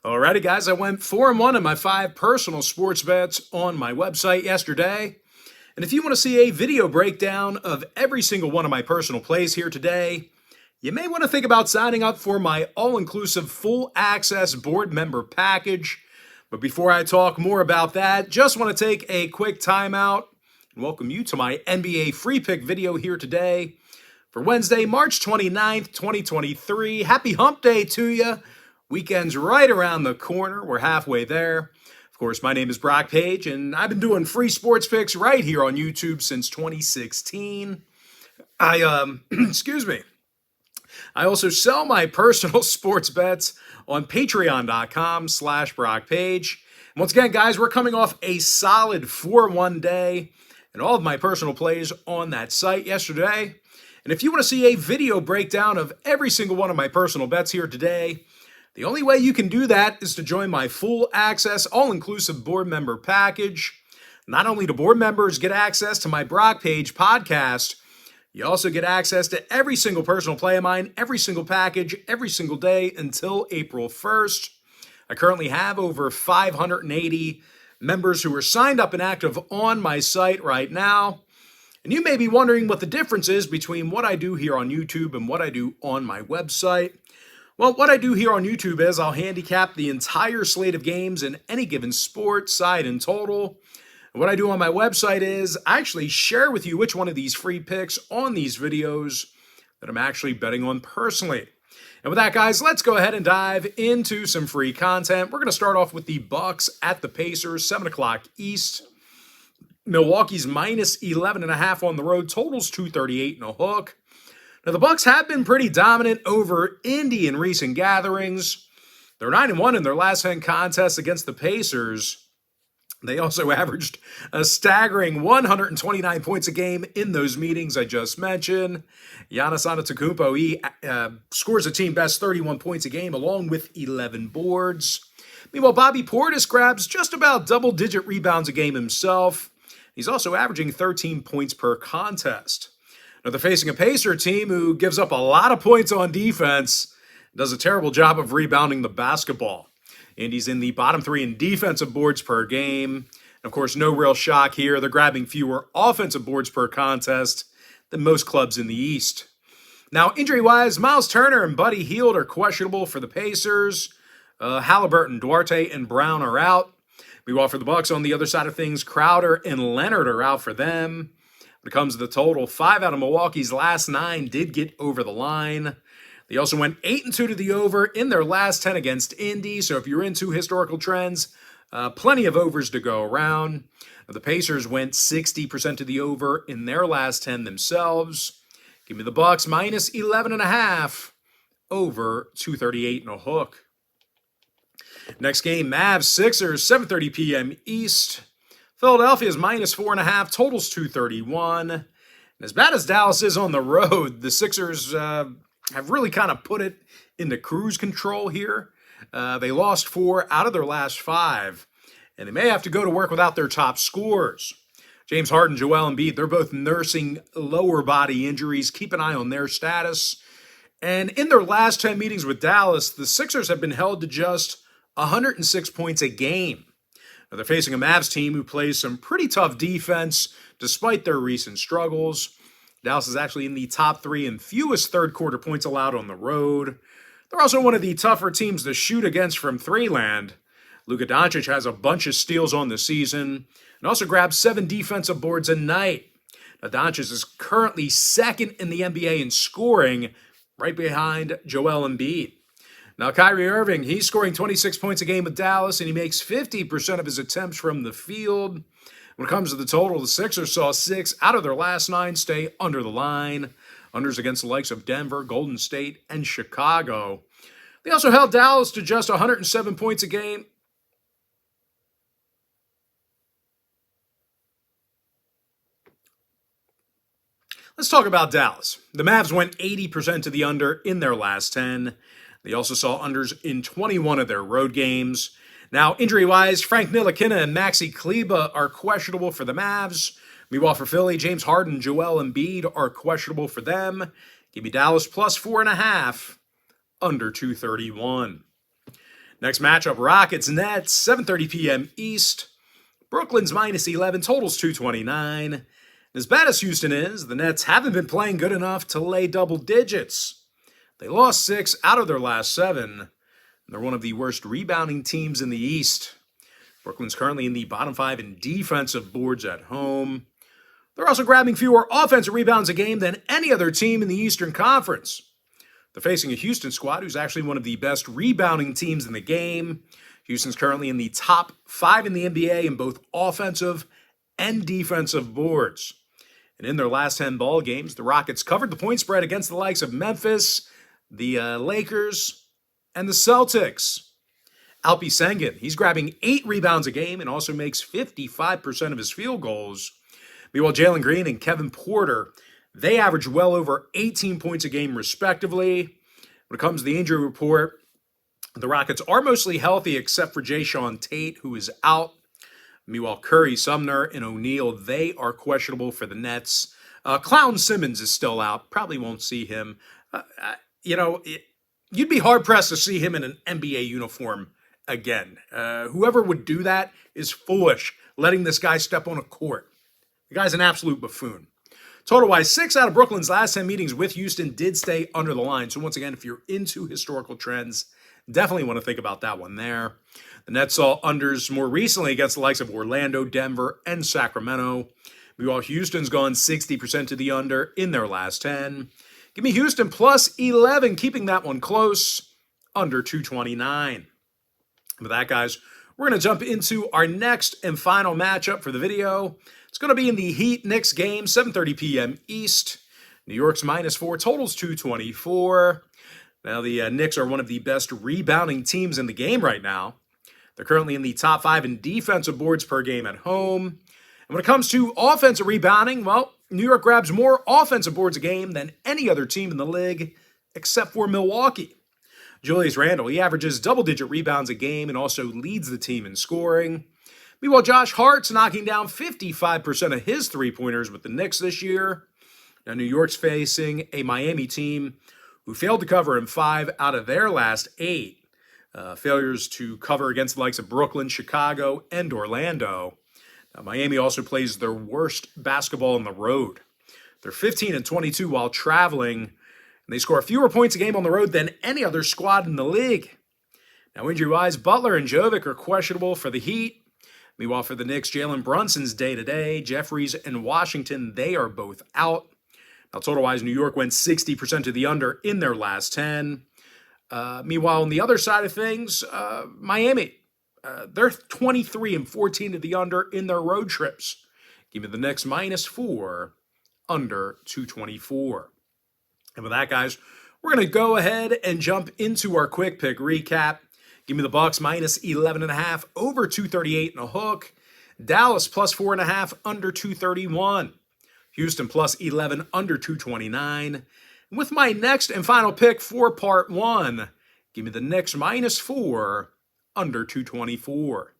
Alrighty, guys, I went 4-1 in my 5 personal sports bets on my website yesterday. And if you want to see a video breakdown of every single one of my personal plays here today, you may want to think about signing up for my all-inclusive full access board member package. But before I talk more about that, just want to take a quick timeout and welcome you to my NBA free pick video here today for Wednesday, March 29th, 2023. Happy hump day to you. Weekend's right around the corner. We're halfway there. Of course, my name is Brock Page, and I've been doing free sports picks right here on YouTube since 2016. Excuse me. I also sell my personal sports bets on patreon.com/BrockPage. And once again, guys, we're coming off a solid 4-1 day and all of my personal plays on that site yesterday. And if you want to see a video breakdown of every single one of my personal bets here today, the only way you can do that is to join my full access, all-inclusive board member package. Not only do board members get access to my Brock Page podcast, you also get access to every single personal play of mine, every single package, every single day until April 1st. I currently have over 580 members who are signed up and active on my site right now. And you may be wondering what the difference is between what I do here on YouTube and what I do on my website. Well, what I do here on YouTube is I'll handicap the entire slate of games in any given sport, side, and total. And what I do on my website is I actually share with you which one of these free picks on these videos that I'm actually betting on personally. And with that, guys, let's go ahead and dive into some free content. We're going to start off with the Bucks at the Pacers, 7 o'clock East. Milwaukee's minus 11.5 on the road, totals 238 and a hook. Now, the Bucks have been pretty dominant over Indy in recent gatherings. They're 9-1 in their last 10 contests against the Pacers. They also averaged a staggering 129 points a game in those meetings I just mentioned. Giannis Antetokounmpo, he scores a team-best 31 points a game along with 11 boards. Meanwhile, Bobby Portis grabs just about double-digit rebounds a game himself. He's also averaging 13 points per contest. Now, they're facing a Pacer team who gives up a lot of points on defense, does a terrible job of rebounding the basketball. Indy's in the bottom 3 in defensive boards per game. And of course, no real shock here. They're grabbing fewer offensive boards per contest than most clubs in the East. Now, injury-wise, Miles Turner and Buddy Hield are questionable for the Pacers. Halliburton, Duarte, and Brown are out. Meanwhile, for the Bucks on the other side of things, Crowder and Leonard are out for them. When it comes to the total, 5 out of Milwaukee's last 9 did get over the line. They also went 8-2 to the over in their last 10 against Indy. So if you're into historical trends, plenty of overs to go around. The Pacers went 60% to the over in their last 10 themselves. Give me the Bucks minus 11.5 over 238 and a hook. Next game, Mavs Sixers, 7:30 p.m. East. Philadelphia's minus 4.5, totals 231. And as bad as Dallas is on the road, the Sixers have really kind of put it into cruise control here. They lost 4 out of their last 5, and they may have to go to work without their top scorers. James Harden, Joel Embiid, they're both nursing lower body injuries. Keep an eye on their status. And in their last 10 meetings with Dallas, the Sixers have been held to just 106 points a game. Now, they're facing a Mavs team who plays some pretty tough defense despite their recent struggles. Dallas is actually in the top 3 in fewest third-quarter points allowed on the road. They're also one of the tougher teams to shoot against from three-land. Luka Doncic has a bunch of steals on the season and also grabs 7 defensive boards a night. Now, Doncic is currently second in the NBA in scoring, right behind Joel Embiid. Now, Kyrie Irving, he's scoring 26 points a game with Dallas, and he makes 50% of his attempts from the field. When it comes to the total, the Sixers saw 6 out of their last 9 stay under the line. Unders against the likes of Denver, Golden State, and Chicago. They also held Dallas to just 107 points a game. Let's talk about Dallas. The Mavs went 80% to the under in their last 10. They also saw unders in 21 of their road games. Now, injury-wise, Frank Ntilikina and Maxi Kleber are questionable for the Mavs. Meanwhile, for Philly, James Harden, Joel Embiid are questionable for them. Give me Dallas plus 4.5, under 231. Next matchup, Rockets Nets, 7:30 p.m. East. Brooklyn's -11, totals 229. As bad as Houston is, the Nets haven't been playing good enough to lay double digits. They lost 6 out of their last 7. They're one of the worst rebounding teams in the East. Brooklyn's currently in the bottom 5 in defensive boards at home. They're also grabbing fewer offensive rebounds a game than any other team in the Eastern Conference. They're facing a Houston squad who's actually one of the best rebounding teams in the game. Houston's currently in the top 5 in the NBA in both offensive and defensive boards. And in their last 10 ball games, the Rockets covered the point spread against the likes of Memphis, the Lakers, and the Celtics. Alpi Sengun, he's grabbing 8 rebounds a game and also makes 55% of his field goals. Meanwhile, Jalen Green and Kevin Porter, they average well over 18 points a game respectively. When it comes to the injury report, the Rockets are mostly healthy except for Jayshawn Tate, who is out. Meanwhile, Curry, Sumner, and O'Neal, they are questionable for the Nets. Clown Simmons is still out. Probably won't see him. You'd be hard-pressed to see him in an NBA uniform again. Whoever would do that is foolish, letting this guy step on a court. The guy's an absolute buffoon. Total-wise, 6 out of Brooklyn's last 10 meetings with Houston did stay under the line. So once again, if you're into historical trends, definitely want to think about that one there. The Nets saw unders more recently against the likes of Orlando, Denver, and Sacramento. Meanwhile, Houston's gone 60% to the under in their last 10. Give me Houston plus 11, keeping that one close, under 229. With that, guys, we're going to jump into our next and final matchup for the video. It's going to be in the Heat-Knicks game, 7:30 p.m. East. New York's -4, totals 224. Now, the Knicks are one of the best rebounding teams in the game right now. They're currently in the top 5 in defensive boards per game at home. And when it comes to offensive rebounding, well, New York grabs more offensive boards a game than any other team in the league, except for Milwaukee. Julius Randle, he averages double-digit rebounds a game and also leads the team in scoring. Meanwhile, Josh Hart's knocking down 55% of his three-pointers with the Knicks this year. Now, New York's facing a Miami team who failed to cover in 5 out of their last 8. Failures to cover against the likes of Brooklyn, Chicago, and Orlando. Now, Miami also plays their worst basketball on the road. They're 15-22 while traveling, and they score fewer points a game on the road than any other squad in the league. Now, injury-wise, Butler and Jovic are questionable for the Heat. Meanwhile, for the Knicks, Jalen Brunson's day-to-day. Jeffries and Washington, they are both out. Now, total-wise, New York went 60% to the under in their last 10. Meanwhile, on the other side of things, Miami, they're 23-14 to the under in their road trips. Give me the Knicks -4, under 224. And with that, guys, we're going to go ahead and jump into our quick pick recap. Give me the Bucks -11.5, over 238 and a hook. Dallas +4.5, under 231. Houston +11, under 229. And with my next and final pick for part 1, give me the Knicks -4, under 224.